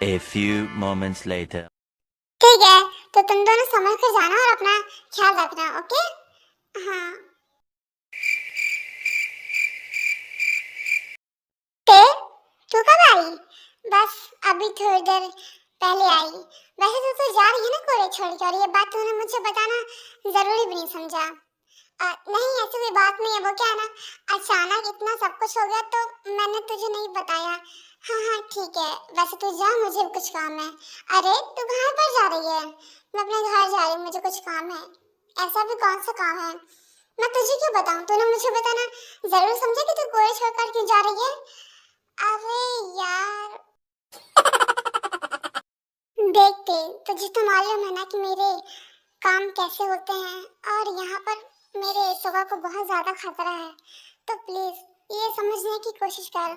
A few moments later. ठीक है, तो तुम दोनों समझ कर जाना और अपना ख्याल रखना, ओके? हाँ। ते, तू कब आई? बस अभी थोड़ी देर पहले आई। वैसे तो जा रही है ना कोरे छोड़ के, और ये बात तूने मुझे बताना जरूरी भी नहीं समझा। नहीं, ऐसी कोई बात नहीं है। वो क्या है ना, अचानक इतना सब कुछ हो गया तो मैंने तुझे नहीं बताया। हाँ हाँ ठीक है, वैसे तू जा, मुझे कुछ काम है। अरे तू कहाँ पर जा रही है? मैं अपने घर जा रही हूँ, मुझे कुछ काम है। ऐसा भी कौन सा काम है? मैं तुझे क्यों बताऊँ, तूने मुझे बताना जरूर समझा कि तू कोई छोड़कर क्यों जा रही है। अरे यार देखते, तुझे तो मालूम है ना कि मेरे काम कैसे होते हैं, और यहाँ पर मेरे सुगा को बहुत ज्यादा खतरा है। तो प्लीज ये समझने की कोशिश कर।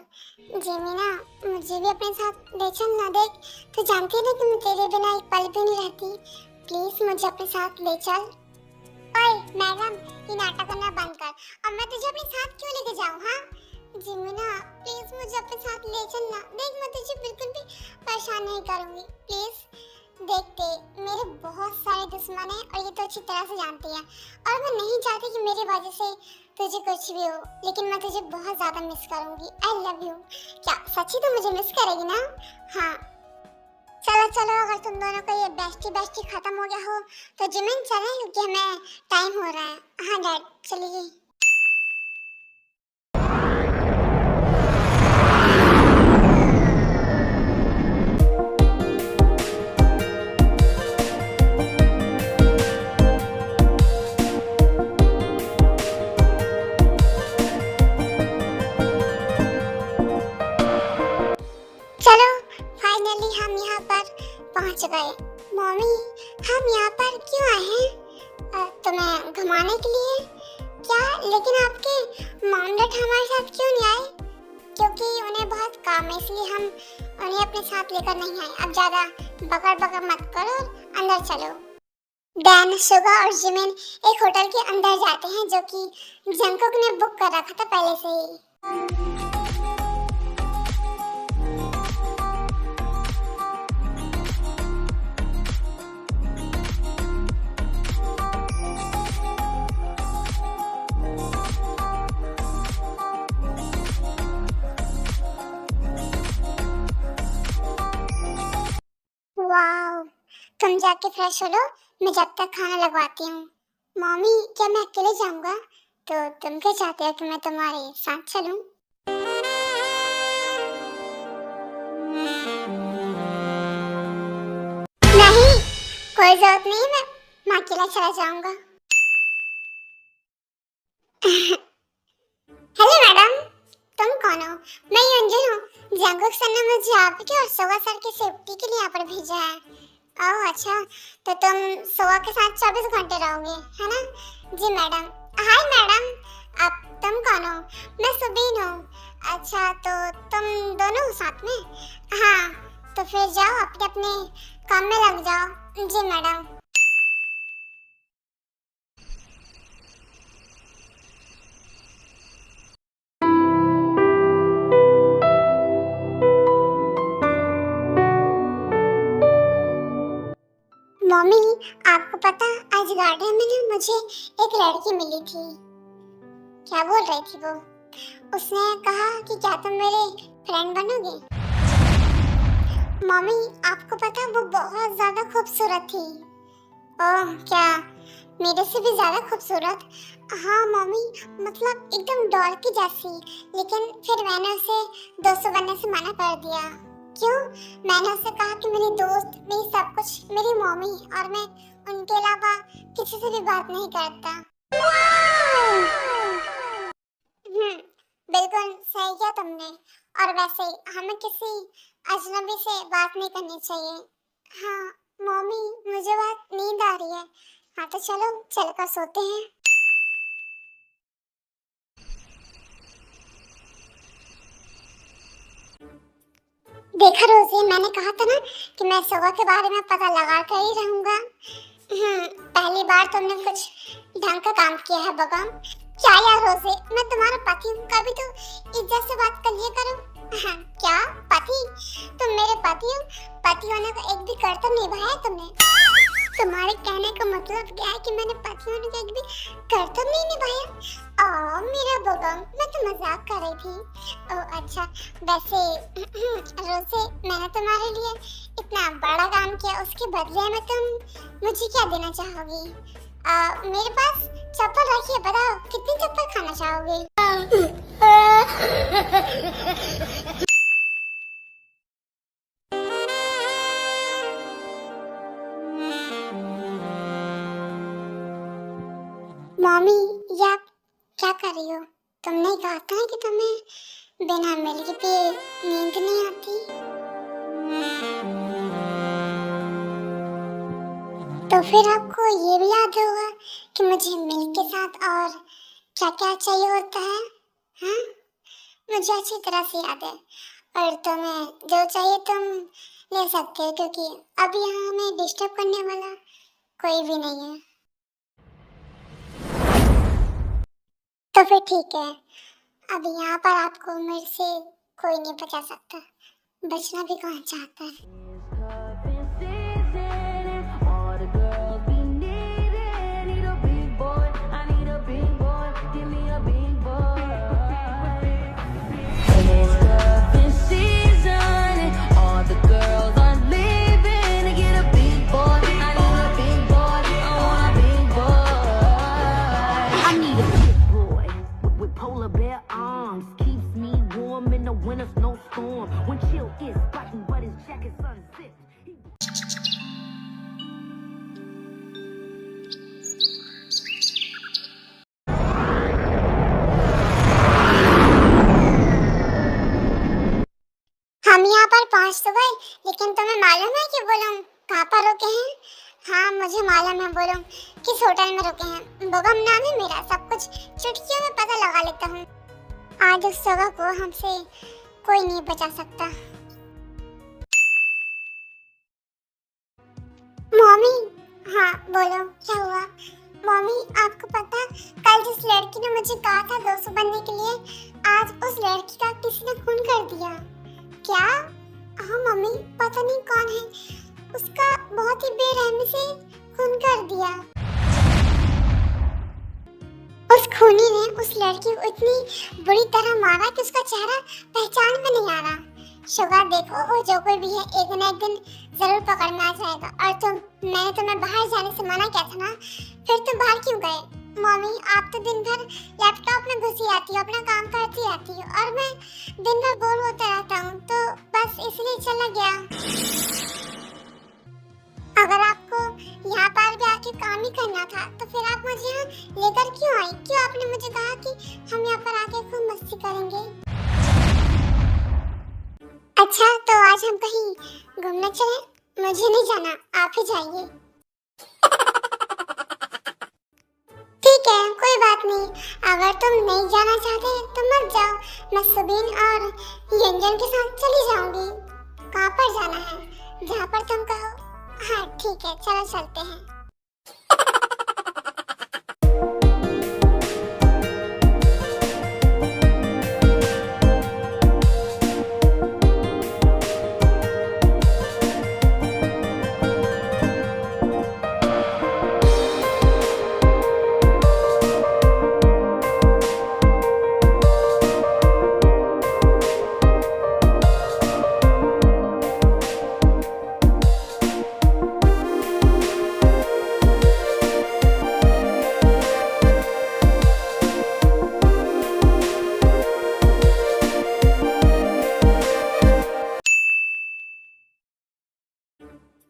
जेमिना, मुझे भी अपने साथ ले चल ना। देख, तू जानती है ना कि मैं तेरे बिना एक पल भी नहीं रहती। प्लीज मुझे अपने साथ ले चल। ओए मैडम, ये नाटक करना बंद कर। और मैं तुझे अपने साथ क्यों लेके जाऊँ? हाँ जेमिना, प्लीज मुझे अपने साथ ले चल ना। देख, मैं तुझे बिल्कुल भी परेशान नहीं करूँगी, प्लीज। देखते, मेरे बहुत सारे दुश्मन हैं और ये तो अच्छी तरह से जानती है, और मैं नहीं चाहती कि मेरी वजह से तुझे कुछ भी हो, लेकिन मैं तुझे बहुत ज्यादा मिस करूंगी। I love you. क्या सच्ची तो मुझे मिस करेगी ना? हाँ चलो चलो, अगर तुम दोनों का ये बेस्टी बेस्टी खत्म हो गया हो तो जिमिन चलें, क्योंकि हमें टाइम हो रहा है। हाँ डैड, चलिए। चलो फाइनली हम यहाँ पर पहुँच गए। मम्मी, हम यहाँ पर क्यों आए हैं? तुम्हें घुमाने के लिए क्या? लेकिन आपके मॉम डैड हमारे साथ क्यों नहीं आए? क्योंकि उन्हें बहुत काम है, इसलिए हम उन्हें अपने साथ लेकर नहीं आए। अब ज्यादा बकर बकर मत करो, अंदर चलो। डैन, सुगा और जिमिन एक होटल के अंदर जाते हैं, जो कि जंकुक ने बुक कर रखा था पहले से ही। वाओ, तुम जाके फ्रेश हो लो, मैं जब तक खाना लगवाती हूँ। मम्मी, क्या मैं अकेले जाऊंगा? तो तुम क्या चाहते हो कि मैं तुम्हारे साथ चलूं? नहीं, कोई जरूरत नहीं है, मैं अकेला चला जाऊंगा। हेलो मैडम, तुम कौन हो? मैं यंजन हूँ। जंगुक सर ने मुझे आपके और सोगा सर की सेफ्टी के लिए यहाँ पर भेजा है। ओह अच्छा, तो तुम सोगा के साथ 24 घंटे रहोगे, है ना? जी मैडम। हाय मैडम, अब तुम कौन हो? मैं सुबीन हूँ। अच्छा, तो तुम दोनों हो साथ में? हाँ, तो फिर जाओ अपने अपने काम में लग जाओ। जी मैडम। मम्मी, आपको पता, आज गार्डन में ना मुझे एक लड़की मिली थी। क्या बोल रही थी वो? उसने कहा कि क्या तुम मेरे फ्रेंड बनोगे? मम्मी, आपको पता, वो बहुत ज्यादा खूबसूरत थी। ओह, क्या मेरे से भी ज्यादा खूबसूरत? हाँ मम्मी, मतलब एकदम डॉल की जैसी। लेकिन फिर मैंने उसे दोस्त बनने से मना कर दिया। क्यों? मैंने उससे कहा कि मेरी दोस्त, मेरी सब कुछ, मेरी मम्मी, और मैं उनके अलावा किसी से भी बात नहीं करता। बिल्कुल सही किया तुमने। और वैसे हमें किसी अजनबी से बात नहीं करनी चाहिए। हाँ मम्मी, मुझे बहुत नींद आ रही है। हाँ तो चलो चलकर सोते हैं। देखा रोजी, मैंने कहा था ना कि मैं सुबह के बारे में पता लगा कर ही रहूंगा। पहली बार तुमने कुछ ढंग का काम किया है बगम। क्या यार रोजी, मैं तुम्हारा पति हूँ, कभी तो इज्जत से बात कर लिया करो। क्या पति? तुम मेरे पति हो? पति होने का एक भी कर्तव्य निभाया तुमने? तुम्हारे कहने का मतलब क्या है कि मैंने पति होने का एक भी कर्तव्य नहीं निभाया? मेरा बोगम, मैं तो मजाक कर रही थी। ओह अच्छा, वैसे रोसे मैंने तुम्हारे लिए इतना बड़ा काम किया, उसके बदले में तुम मुझे क्या देना चाहोगी? मेरे पास चप्पल रखी है, बताओ कितनी चप्पल खाना चाहोगे? मम्मी, ये आप क्या कर रही हो? तुमने कहा था कि तुम्हें बिना मिल्क पे नींद नहीं आती। तो फिर आपको ये भी याद होगा कि मुझे मिल्क के साथ और क्या क्या चाहिए होता है? हाँ, मुझे अच्छी तरह से याद है। और तुम्हें जो चाहिए तुम ले सकते हो, क्योंकि अब यहाँ हमें डिस्टर्ब करने वाला कोई भी नहीं है। तो फिर ठीक है, अब यहाँ पर आपको मेरे से कोई नहीं बचा सकता, बचना भी कौन चाहता है। हम यहाँ पर पहुँच तो गए, लेकिन तुम्हें मालूम है कि वो लोग कहाँ पर रुके हैं? हाँ मुझे मालूम है, वो लोग किस होटल में रुके हैं। बोगम नाम है मेरा, सब कुछ चुटकियों में पता लगा लेता हूँ। आज उस जगह को हमसे कोई नहीं बचा सकता। मम्मी, हाँ बोलो क्या हुआ? मम्मी आपको पता, कल जिस लड़की ने मुझे कहा था 200 बनने के लिए, आज उस लड़की का किसी ने खून कर दिया। क्या? हाँ मम्मी, पता नहीं कौन है, उसका बहुत ही बेरहमी से खून कर दिया। उस खूनी ने उस लड़की को इतनी बुरी तरह मारा कि उसका चेहरा पहचान में नहीं आ रहा। शुगर देखो, वो जो कोई भी है एक न एक दिन जरूर पकड़ में आ जाएगा। और मैंने तुम्हें बाहर जाने से मना किया था ना, फिर तुम बाहर क्यों गए? मम्मी आप तो दिन भर लैपटॉप में घुसी आती हो, अपना काम करती रहती हो, और मैं दिन भर बोर होता रहता हूँ, तो बस इसलिए चला गया। अगर आपको यहाँ पर भी आके काम ही करना था तो फिर आप मुझे यहाँ लेकर क्यों आई? क्यों आपने मुझे कहा कि हम यहाँ पर आके खूब मस्ती करेंगे? अच्छा तो आज हम कहीं घूमने चले? मुझे नहीं जाना, आप ही जाइए। ठीक है, कोई बात नहीं, अगर तुम नहीं जाना चाहते तो मत जाओ, मैं सुबीन और यंजन के साथ चली जाऊंगी। कहाँ पर जाना है? जहाँ पर तुम कहो। हाँ ठीक है, चलो चलते हैं।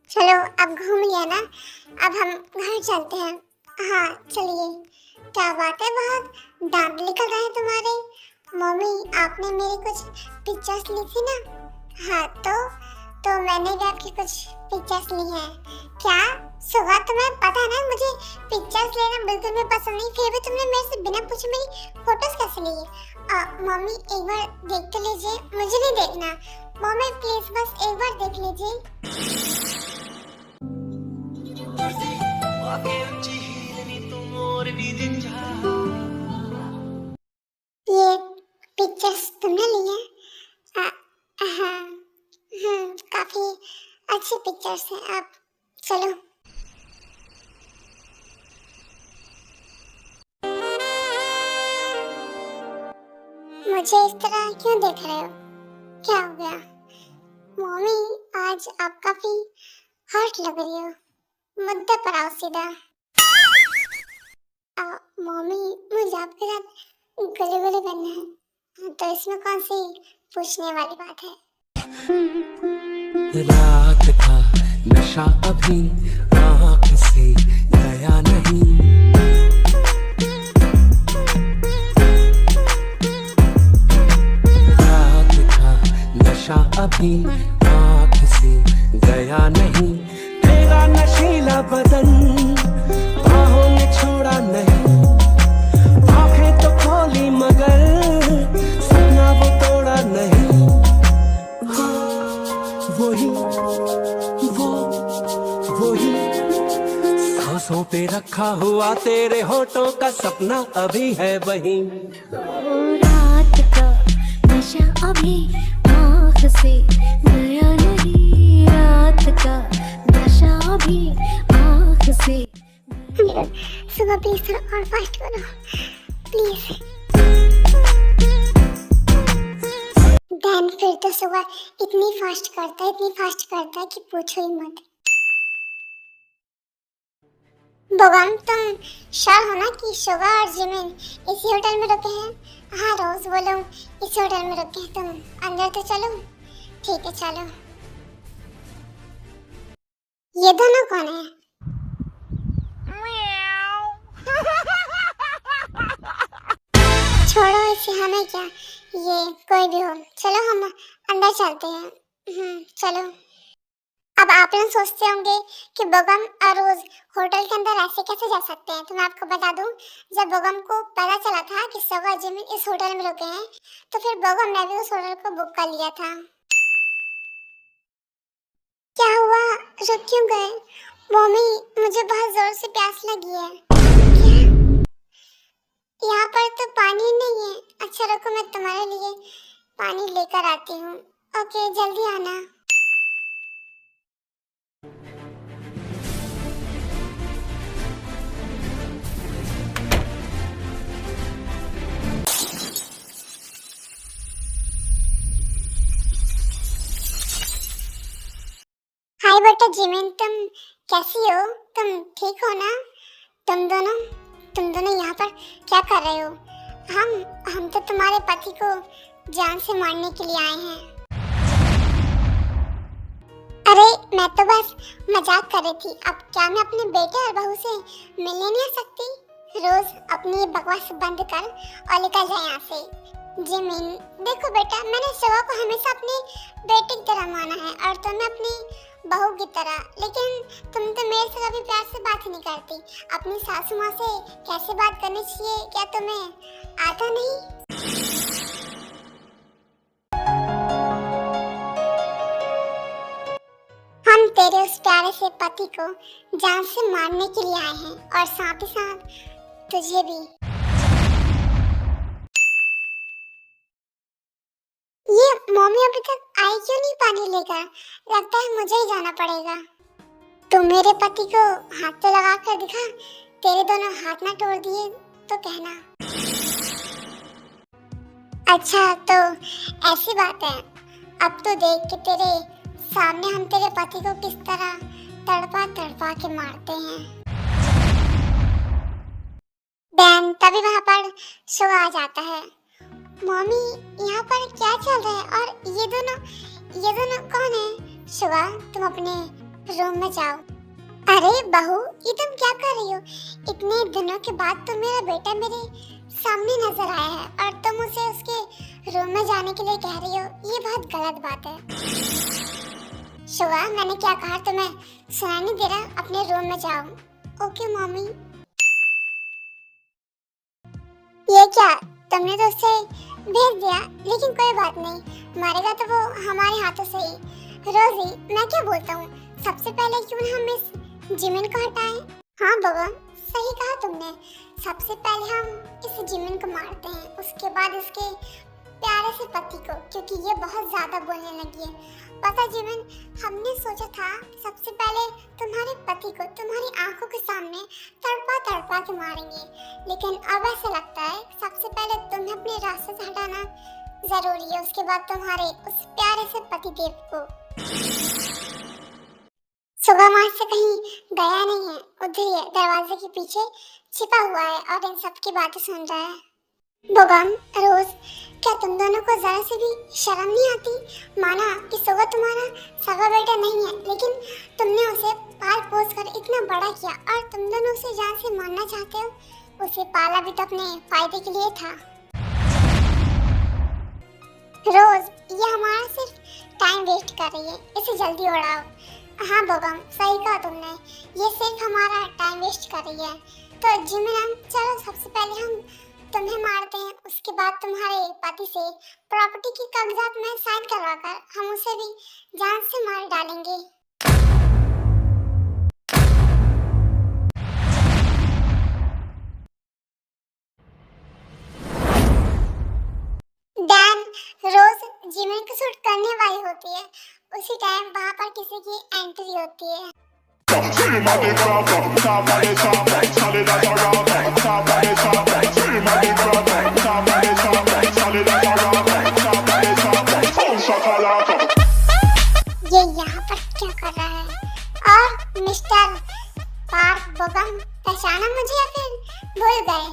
चलो अब घूम लिया ना, अब हम घर चलते हैं। हाँ चलिए। क्या बात है, बहुत दांत निकल रहे हैं तुम्हारे। मम्मी आपने मेरी कुछ पिक्चर्स ली थी ना? हाँ तो मैंने भी आपकी कुछ पिक्चर्स ली हैं। क्या सुबह तुम्हें पता है ना मुझे पिक्चर्स लेना बिल्कुल भी पसंद नहीं, फिर भी तुमने मेरे से बिना पूछे मेरी फोटोज कैसे ली? मम्मी एक बार देख तो लीजिए, मुझे नहीं देखना। मम्मी प्लीज बस एक बार देख लीजिए। ये पिक्चर्स तुमने ली है? अच्छी पिक्चर्स हैं। आप चलो। मुझे इस तरह क्यों देख रहे हो? क्या हो गया? मम्मी, आज आप काफी हर्ट लग रही हो। मुद्दे पर आओ सीधा। मम्मी, मुझे आपके साथ गले गले करना है, तो इसमें कौन सी पूछने वाली बात है? रात का नशा अभी आँख से गया नहीं, रात का नशा अभी आँख से गया नहीं, तेरा नशीला बदन बाहों ने छोड़ा नहीं, आंखें तो खोली मगर सपना वो तोड़ा नहीं, वही सांसों पे रखा हुआ तेरे होठों का सपना अभी है वही। रात का नशा अभी आँख से गया नहीं, रात का नशा अभी आँख से। सुबह प्लीज थोड़ा और फास्ट करो प्लीज। डैन फिर तो सुबह इतनी फास्ट करता है कि पूछो ही मत। बगम, तुम श्योर हो ना कि शोभा और जिमिन इसी होटल में रुके हैं? हाँ रोज, वो लोग इसी होटल में रुके हैं। तुम अंदर तो चलो। ठीक है चलो। ये दोनों कौन है? छोड़ो इसे, हमें क्या, ये कोई भी हो। चलो हम अंदर चलते हैं। चलो। अब आप लोग सोचते होंगे कि बगम और रोज होटल के अंदर ऐसे कैसे जा सकते हैं, तो मैं आपको बता दूं, जब बगम को पता चला था कि शोभा और जिमिन इस होटल में रुके हैं, तो फिर बगम ने भी उस होटल को बुक कर लिया था। क्या हुआ, रुक क्यों गए? मम्मी, मुझे बहुत जोर से प्यास लगी है। क्या? यहाँ पर तो पानी नहीं है। अच्छा रुको, मैं तुम्हारे लिए पानी लेकर आती हूँ। ओके, जल्दी आना। हाय बेटा जिमिन, तुम कैसी हो? तुम ठीक हो ना? तुम दोनों यहाँ पर क्या कर रहे हो? हम तो तुम्हारे पति को जान से मारने के लिए आए हैं। अरे मैं तो बस मजाक कर रही थी। अब क्या मैं अपने बेटे और बहू से मिलने नहीं आ सकती? रोज अपनी बकवास बंद कर और निकल जाए यहाँ से। जिमिन देखो बेटा, मैंने शोभा को हमेशा अपने बेटे की तरह माना है और तुम्हें अपनी बहू की तरह, लेकिन तुम तो मेरे से कभी प्यार से बात ही नहीं करती। अपनी सासू माँ से कैसे बात करनी चाहिए क्या तुम्हें आता नहीं? हम तेरे उस प्यारे से पति को जान से मारने के लिए आए हैं और साथ ही साथ तुझे भी। ये मम्मी अभी तक आई क्यों नहीं पानी लेकर? लगता है मुझे ही जाना पड़ेगा। तू मेरे पति को हाथ तो लगा कर दिखा। तेरे दोनों हाथ ना तोड़ दिए तो कहना। अच्छा तो ऐसी बात है। अब तो देख के तेरे सामने हम तेरे पति को किस तरह तड़पा तड़पा के मारते हैं। बैन तभी वहाँ पर शोभा आ जाता है। मम्मी यहाँ पर क्या चल रहा है? और ये दोनों कौन है? शोभा तुम अपने रूम में जाओ। अरे बहू, ये तुम क्या कर रही हो? इतने दिनों के बाद तो मेरा बेटा मेरे सामने नजर आया है और तुम उसे उसके रूम में जाने के लिए कह रही हो। ये बहुत गलत बात है। शोभा मैंने क्या कहा तुम्हें सुनाई नहीं दे रहा? अपने रूम में जाओ। Okay mummy. ये क्या, तुमने तो उसे भेज दिया, लेकिन कोई बात नहीं, मरेगा तो वो हमारे हाथों से ही। रोजी मैं क्या बोलता हूँ, सबसे पहले क्यों ना हम इस जिमिन को हटाएं? हाँ बाबा सही कहा तुमने। सबसे पहले हम इस जिमिन को मारते हैं, उसके बाद इसके प्यारे से पति को, क्योंकि ये बहुत ज्यादा बोलने लगी है। पता जिमिन, हमने सोचा था कि सबसे पहले तुम्हारे पति को तुम्हारी आंखों के सामने तड़पा तड़पा के मारेंगे, लेकिन अब ऐसा लगता है कि सबसे पहले तुम्हें अपने रास्ते से हटाना जरूरी है, उसके बाद तुम्हारे उस प्यारे से पतिदेव को। सुबह मार्ग से कहीं गया नहीं है, उधर ही है, दरवाजे के पीछे छिपा हुआ है और इन सब की बातें सुन रहा है। बोगम, रोज, क्या तुम दोनों को जरा से भी शर्म नहीं आती? माना कि सुबह तुम्हारा सगा बेटा नहीं है, लेकिन तुमने उसे पाल पोस कर इतना बड़ा किया और तुम दोनों उसे जान से मारना चाहते हो। उसे पाला भी तो अपने फायदे के लिए था। रोज, ये हमारा सिर्फ टाइम वेस्ट कर रही है, इसे जल्दी उड़ाओ। हाँ बोगम, सही कहा तुमने, ये सिर्फ हमारा टाइम वेस्ट कर रही है। तो जिमिन, चलो सबसे पहले हम तुम्हें मारते हैं, उसके बाद तुम्हारे पति से प्रॉपर्टी के कागजात में साइन करवाकर हम उसे भी जान से मार डालेंगे। डैन, रोज जिमिन को शूट करने वाली होती है, उसी टाइम वहाँ पर किसी की एंट्री होती है। ये यहाँ पर क्या कर रहा है? और मिस्टर पार्क बोगम, पहचाना मुझे या फिर भूल गए?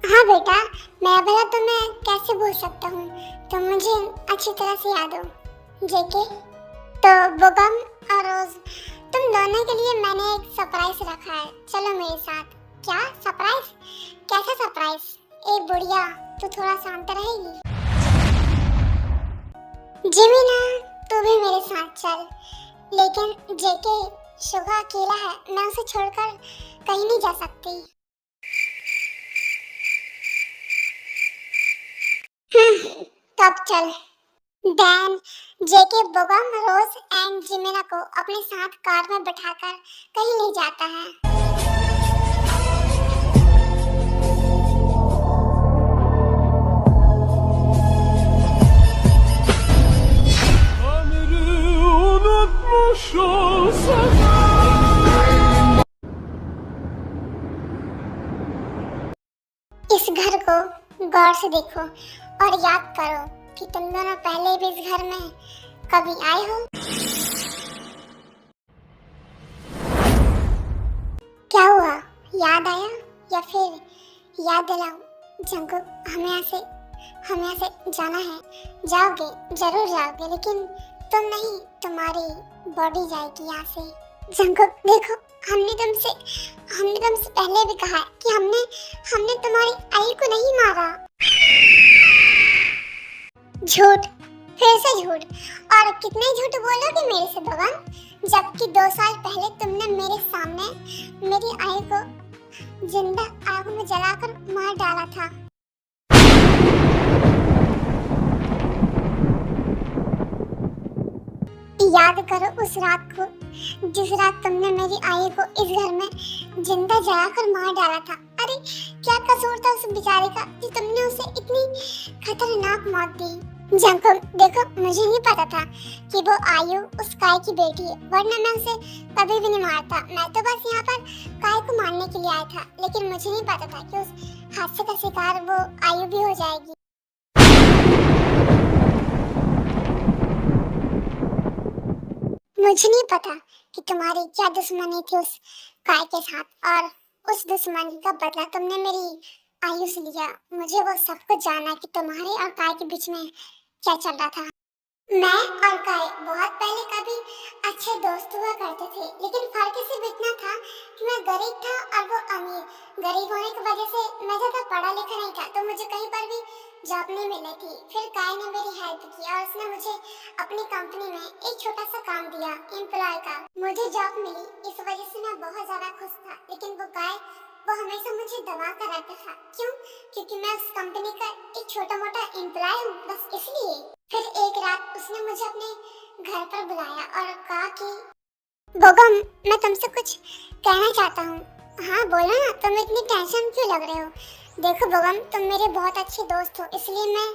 हाँ बेटा, मैं भला तुम्हें कैसे भूल सकता हूँ, तुम मुझे अच्छी तरह से याद हो। जेके, तो बोगम और रोज, तुम दोनों के लिए मैंने एक सरप्राइज रखा है, चलो मेरे साथ। क्या सरप्राइज? कैसा सरप्राइज? ए बुढ़िया, तू थोड़ा शांत रहेगी? जिमिना, तू भी मेरे साथ चल। लेकिन जेके, शुगा अकेला है, मैं उसे छोड़कर कहीं नहीं जा सकती। तब चल। डैन, जेके, बोगम, रोज एंड जिमिना को अपने साथ कार में बिठाकर कहीं ले जाता है। इस घर को गौर से देखो और याद करो कि तुम दोनों पहले भी इस घर में कभी आए हो। क्या हुआ, याद आया या फिर याद दिलाऊं? जंगकुक, हमें यहाँ से जाना है। जाओगे, जरूर जाओगे, लेकिन तुम नहीं, तुम्हारी बॉडी जाएगी यहाँ से। जंगकुक देखो, हमने तुमसे पहले भी कहा कि हमने तुम्हारी आई को नहीं मारा। झूठ, फिर से झूठ, और कितने झूठ बोलोगे मेरे से भगवान, जबकि 2 साल पहले तुमने मेरे सामने मेरी आई को जिंदा आग में जलाकर मार डाला था। याद करो उस रात को, जिस रात तुमने मेरी आई को इस घर में जिंदा जलाकर मार डाला था। अरे क्या कसूर था उस बेचारे का कि तुमने उसे इतनी खतरनाक मौत दी। जंगकुक देखो, मुझे नहीं पता था कि वो आयु उस काय की बेटी है, वरना मैं उसे कभी भी नहीं मारता। मैं तो बस यहाँ पर काय को मारने के लिए आया था, लेकिन मुझे नहीं पता था कि उस हादसे का शिकार वो आयु भी हो जाएगी। मुझे नहीं पता कि तुम्हारी क्या दुश्मनी थी उस काय के साथ, और उस दुश्मनी का बदला तुमने मेरी आयु से लिया। मुझे वो सब कुछ जानना कि तुम्हारे और काय के बीच में क्या चल रहा था। मैं और काय बहुत पहले कभी अच्छे दोस्त हुआ करते थे, लेकिन फर्क सिर्फ इतना था कि मैं गरीब था और वो अमीर। गरीब होने की वजह से मैं ज्यादा पढ़ा लिखा नहीं था, तो मुझे कहीं पर भी जॉब नहीं मिली थी। फिर काय ने मेरी हेल्प की और उसने मुझे अपनी कंपनी में एक छोटा सा काम दिया, एम्प्लॉय का। मुझे जॉब मिली, इस वजह से मैं बहुत ज्यादा खुश था। लेकिन वो काय, वो हमेशा मुझे दबा कर रहता था। क्यों? क्योंकि मैं उस कंपनी का एक छोटा मोटा एम्प्लॉय हूँ, बस इसलिए। फिर एक रात उसने मुझे अपने घर पर बुलाया और कहा कि बोगम, मैं तुमसे कुछ कहना चाहता हूँ। हाँ बोलो ना, तुम इतनी टेंशन क्यों लग रहे हो? देखो बोगम, तुम मेरे बहुत अच्छे दोस्त हो, इसलिए मैं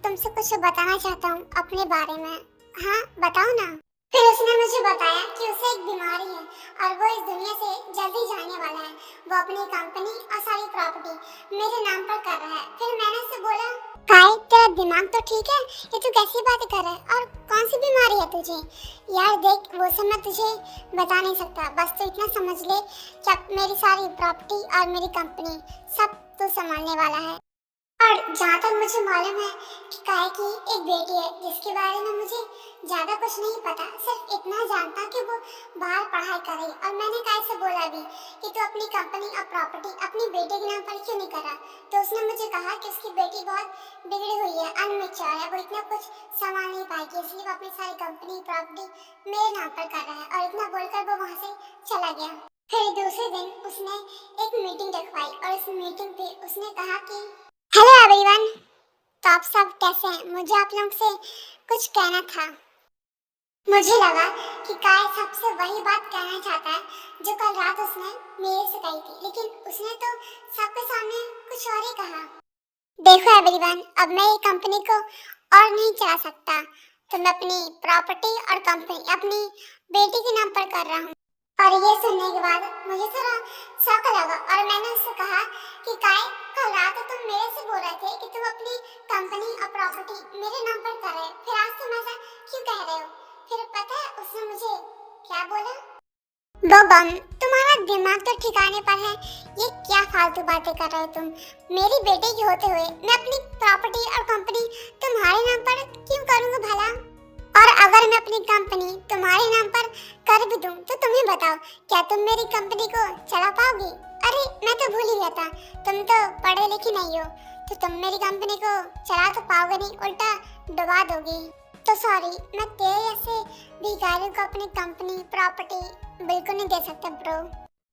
तुमसे कुछ बताना चाहता हूँ अपने बारे में। हाँ बताओ ना। फिर उसने मुझे बताया कि उसे एक बीमारी है और वो इस दुनिया से जल्दी जाने वाला है। वो अपनी कंपनी और सारी प्रॉपर्टी मेरे नाम पर कर रहा है। फिर मैंने उससे बोला, काय तेरा दिमाग तो ठीक है, ये तू कैसी बातें कर रहा है और कौन सी बीमारी है तुझे? यार देख, वो सब मैं तुझे बता नहीं सकता, बस तू इतना समझ ले कि अब मेरी सारी प्रॉपर्टी और मेरी कंपनी सब तू संभालने वाला है। और जहाँ तक मुझे मालूम है कि काय की एक बेटी है जिसके बारे में मुझे ज्यादा कुछ नहीं पता, सिर्फ इतना जानता कि वो बाहर पढ़ाई कर रही। और मैंने काय से बोला भी कि तू अपनी कंपनी और प्रॉपर्टी अपनी बेटी के नाम पर क्यों नहीं कर रहा? तो उसने मुझे कहा कि उसकी बेटी बहुत बिगड़ी हुई है, अनमेच्योर है, वो इतना कुछ संभाल नहीं पाएगी, इसलिए वो अपनी सारी कंपनी प्रॉपर्टी मेरे नाम पर कर रहा है। और इतना बोलकर वो वहाँ से चला गया। फिर दूसरे दिन उसने एक मीटिंग रखवाई और उस मीटिंग पे उसने कहा कि हेलो एवरीवन, तो आप सब कैसे हैं? मुझे आप लोगों से कुछ कहना था। मुझे लगा कि काय सबसे वही बात कहना चाहता है जो कल रात उसने मेरे से कही थी, लेकिन उसने तो सबके सामने कुछ और ही कहा। देखो एवरीवन, अब मैं ये कंपनी को और नहीं चला सकता, तो मैं अपनी प्रॉपर्टी और कंपनी अपनी बेटी के नाम पर कर रहा हूँ। और ये सुनने के बाद मुझे थोड़ा शौक लगा और मैंने उससे कहा कि काय, कल रात तुम मेरे से बोल रहे थे कि तुम अपनी कंपनी और प्रॉपर्टी मेरे नाम पर कर रहे हो, फिर आज तुम ऐसा क्यों कह रहे हो? फिर पता है उसने मुझे क्या बोला? बम, तुम्हारा दिमाग तो ठिकाने पर है, ये क्या फालतू बातें कर रहे हो तुम? मेरी बेटी के होते हुए मैं अपनी प्रॉपर्टी और कंपनी तुम्हारे नाम पर क्यों करूँगा भला? और अगर मैं अपनी कंपनी तुम्हारे नाम पर कर भी दूं तो तुम्हें बताओ, क्या तुम मेरी कंपनी को चला पाओगी? अरे मैं तो भूल ही गया था, तुम तो पढ़े लिखे नहीं हो, तो तुम मेरी कंपनी को चला तो पाओगे नहीं, उल्टा डुबा दोगी। तो सॉरी, मैं तेरे जैसे भिखारी को अपनी कंपनी प्रॉपर्टी बिल्कुल नहीं दे सकता ब्रो।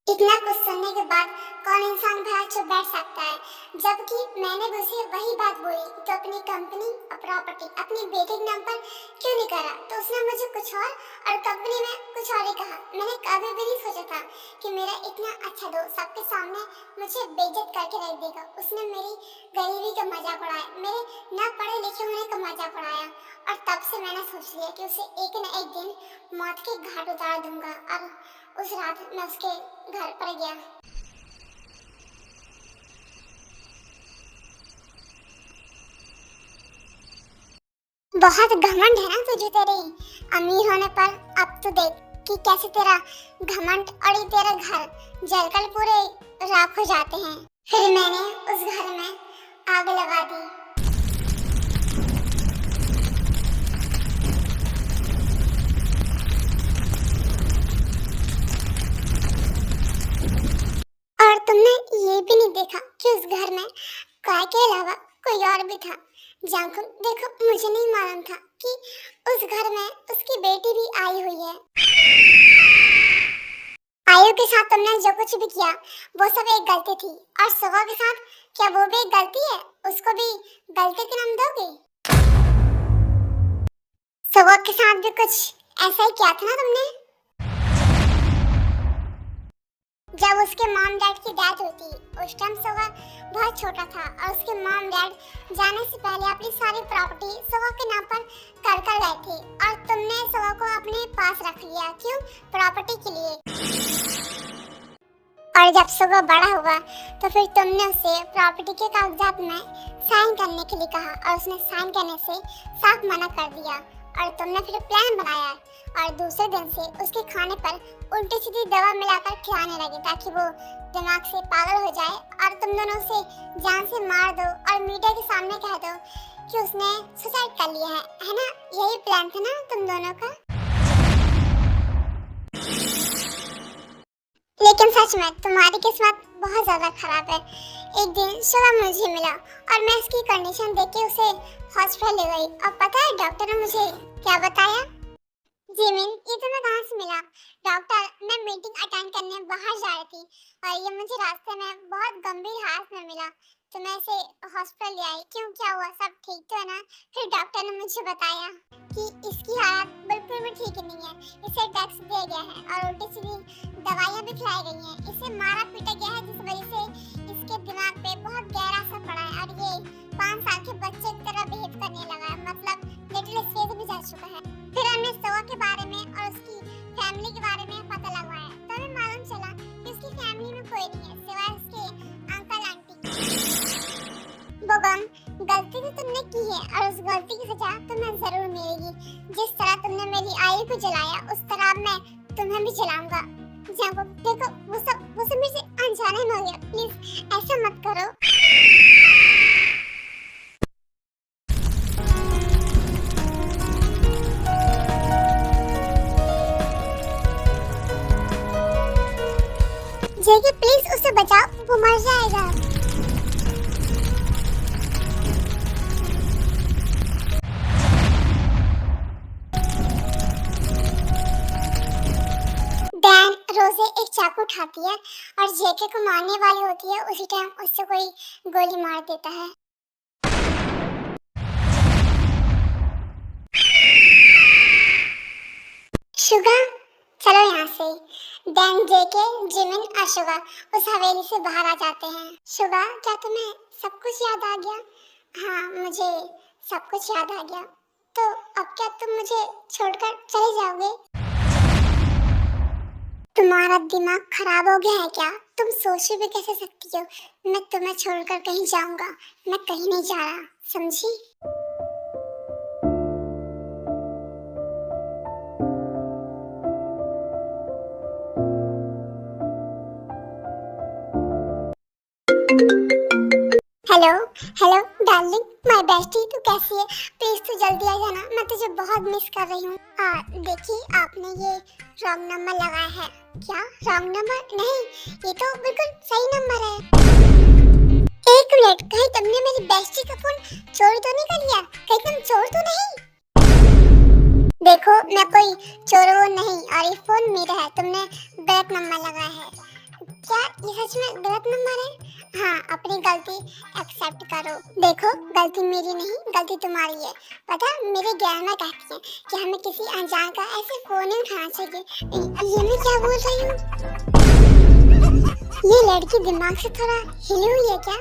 इतना कुछ सुनने के बाद कौन इंसान भला चुप बैठ सकता है? जबकि मैंने भी उसे वही बात बोली, तो अपनी कंपनी और प्रॉपर्टी अपनी बेटे के नाम पर क्यों नहीं करा? तो उसने मुझे कुछ और कंपनी में कुछ और ही कहा। मैंने कभी भी नहीं सोचा था कि मेरा इतना अच्छा दोस्त सबके सामने मुझे बेइज्जत करके रख देगा। उसने मेरी गरीबी का मजाक उड़ाया, मेरे न पढ़े लिखे होने का मजाक उड़ाया, और तब से मैंने सोच लिया कि उसे एक न एक दिन मौत के घाट उतार दूंगा। और उस रात मैं उसके घर पर गया। बहुत घमंड है ना तुझे तेरे अमीर होने पर। अब तो देख कि कैसे तेरा घमंड और तेरा घर जलकर पूरे राख हो जाते हैं। फिर मैंने उस घर में आग लगा दी। और तुमने ये भी नहीं देखा कि उस घर में काय के अलावा कोई और भी था। जाकर देखो, मुझे नहीं मालूम था कि उस घर में उसकी बेटी भी आई हुई है। आयु के साथ तुमने जो कुछ भी किया वो सब एक गलती थी, और सुबह के साथ क्या वो भी एक गलती है? उसको भी गलती के नाम दोगे? सुबह के साथ भी कुछ ऐसा ही किया था ना तुमने? जब उसके मॉम डैड की डेथ हुई थी, उस टाइम सुबह बहुत छोटा था और उसके मॉम डैड जाने से पहले अपनी सारी प्रॉपर्टी सुबह के नाम पर कर गए थे, और तुमने सुबह को अपने पास रख लिया। क्यों? प्रॉपर्टी के लिए। और जब सुबह बड़ा हुआ तो फिर तुमने उसे प्रॉपर्टी के कागजात में साइन करने के लिए कहा, और उसने साइन करने से साफ मना कर दिया। और तुमने फिर प्लान बनाया और दूसरे दिन से उसके खाने पर उल्टी सीधी दवा मिलाकर खिलाने लगे, ताकि वो दिमाग से पागल हो जाए और तुम दोनों उसे जान से मार दो और मीडिया के सामने कह दो कि उसने सुसाइड कर लिया है ना? यही प्लान था ना तुम दोनों का? लेकिन सच में तुम्हारी किस्मत बहुत ज्यादा खराब है। एक दिन सुबह मुझे मिला और मैं इसकी कंडीशन देख के उसे हॉस्पिटल ले गई, और पता है डॉक्टर ने मुझे क्या बताया? जिमिन, ये तुम्हें कहाँ से मिला? डॉक्टर, मैं मीटिंग अटेंड करने बाहर जा रही थी और ये मुझे रास्ते में बहुत गंभीर हालत में मिला, तो मैं इसे हॉस्पिटल ले आई। क्यों, क्या हुआ? सब ठीक तो है ना? फिर डॉक्टर ने मुझे बताया कि इसकी हालत बिल्कुल भी ठीक नहीं है, इसे ड्रग्स दिया गया है और उल्टी सीधी दवाइयाँ भी खिलाई गई हैं, इसे मारा पीटा गया है, जिस वजह से इसके दिमाग पे बहुत गहरा असर पड़ा है और ये 5 साल के बच्चे की तरह बिहेव करने गम, गलती तो तुमने की है और उस गलती की सजा तुम्हें जरूर मिलेगी। जिस तरह तुमने मेरी आयु को जलाया उस तरह मैं तुम्हें भी जलाऊंगा। जैकब देखो वो सब मेरे से अनजाने में हो गया, प्लीज ऐसा मत करो। जेके प्लीज उसे बचाओ, वो मर जाएगा। डैन रोजे एक चाकू उठाती है और जेके को मारने वाली होती है, उसी टाइम उससे कोई गोली मार देता है। शुगा चलो यहाँ से। डैन, जेके, जिमिन और शुगा उस हवेली से बाहर आ जाते हैं। शुगा क्या तुम्हें सब कुछ याद आ गया? हाँ मुझे सब कुछ याद आ गया। तो अब क्या तुम मुझे छोड़कर चले जाओगे? तुम्हारा दिमाग खराब हो गया है क्या? तुम सोच भी कैसे सकती हो मैं तुम्हें छोड़कर कहीं जाऊंगा? मैं कहीं नहीं जा रहा, समझी? Hello hello darling, my bestie, तू कैसी है? प्लीज तू जल्दी आ जाना, मैं तुझे बहुत मिस कर रही हूँ। देखिए आपने ये रॉन्ग नंबर लगाया है। क्या रॉन्ग नंबर? नहीं, ये तो बिल्कुल सही नंबर है। एक मिनट, कहीं तुमने मेरी बेस्टी का फोन चोरी तो नहीं कर लिया? कहीं तुम चोर तो नहीं? देखो मैं कोई चोर वो नहीं और ये फोन मेरा है, तुमने गलत नंबर लगाया है। क्या ये सच में गलत नंबर है? हाँ, अपनी गलती एक्सेप्ट करो। देखो गलती मेरी नहीं, गलती तुम्हारी है। पता मेरे ज्ञान में कहती है कि हमें किसी अनजान का ऐसे फोन नहीं उठाना चाहिए। ये मैं क्या बोल रही हूँ? ये लड़की दिमाग से थोड़ा हिली हुई है क्या?